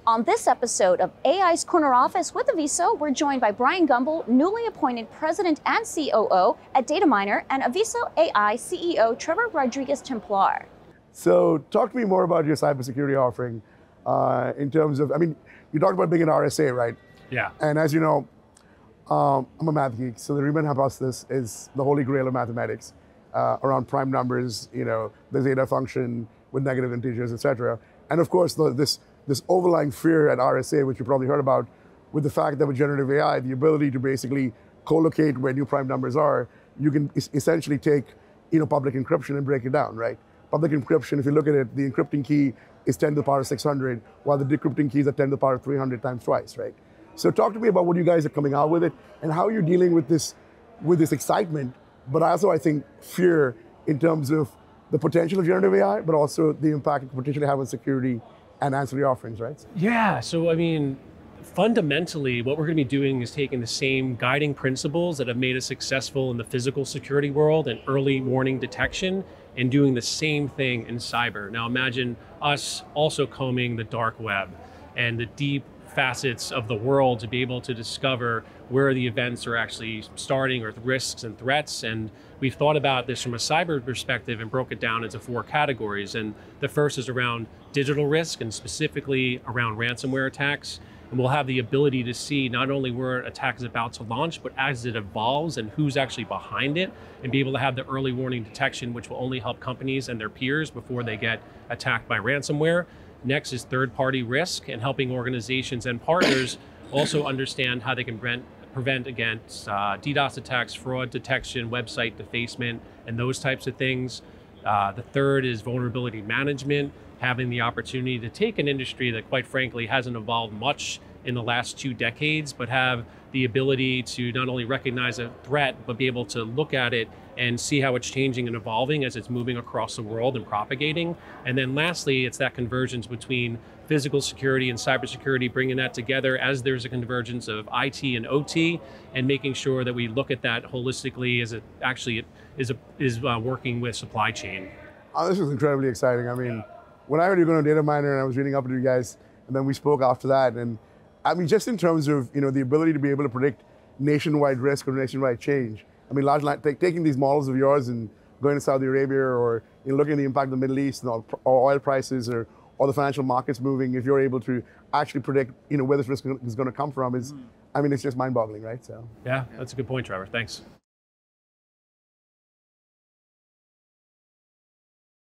On this episode of AI's Corner Office with Aviso, we're joined by Brian Gumbel, newly appointed President and COO at Dataminr, and Aviso AI CEO Trevor Rodriguez-Templar. So talk to me more about your cybersecurity offering in terms of, you talked about being an RSA, right? Yeah. And as you know, I'm a math geek, so the Riemann hypothesis is the holy grail of mathematics around prime numbers, the zeta function with negative integers, etc. And of course, this overlying fear at RSA, which you probably heard about, with the fact that with generative AI, the ability to basically co-locate where new prime numbers are, you can essentially take public encryption and break it down, right? Public encryption, if you look at it, the encrypting key is 10 to the power 600, while the decrypting keys are 10 to the power 300 times twice, right? So talk to me about what you guys are coming out with it and how you're dealing with this excitement, but also I think fear in terms of the potential of generative AI, but also the impact it could potentially have on security and ancillary offerings, right? Yeah, so fundamentally, what we're going to be doing is taking the same guiding principles that have made us successful in the physical security world and early warning detection and doing the same thing in cyber. Now imagine us also combing the dark web and the deep facets of the world to be able to discover where the events are actually starting or risks and threats. And we've thought about this from a cyber perspective and broke it down into 4 categories. And the first is around digital risk and specifically around ransomware attacks. And we'll have the ability to see not only where an attack is about to launch, but as it evolves and who's actually behind it, and be able to have the early warning detection, which will only help companies and their peers before they get attacked by ransomware. Next is third-party risk and helping organizations and partners also understand how they can prevent against DDoS attacks, fraud detection, website defacement, and those types of things. The third is vulnerability management, having the opportunity to take an industry that quite frankly hasn't evolved much in the last 2 decades, but have the ability to not only recognize a threat, but be able to look at it and see how it's changing and evolving as it's moving across the world and propagating. And then lastly, it's that convergence between physical security and cybersecurity, bringing that together as there's a convergence of IT and OT, and making sure that we look at that holistically as it actually is working with supply chain. Oh, this is incredibly exciting. When I heard you were going to Dataminr and I was reading up to you guys, and then we spoke after that, and just in terms of the ability to be able to predict nationwide risk or nationwide change. Taking these models of yours and going to Saudi Arabia or looking at the impact of the Middle East and or oil prices or the financial markets moving, if you're able to actually predict where this risk is going to come from, it's just mind-boggling, right? So yeah, that's a good point, Trevor. Thanks.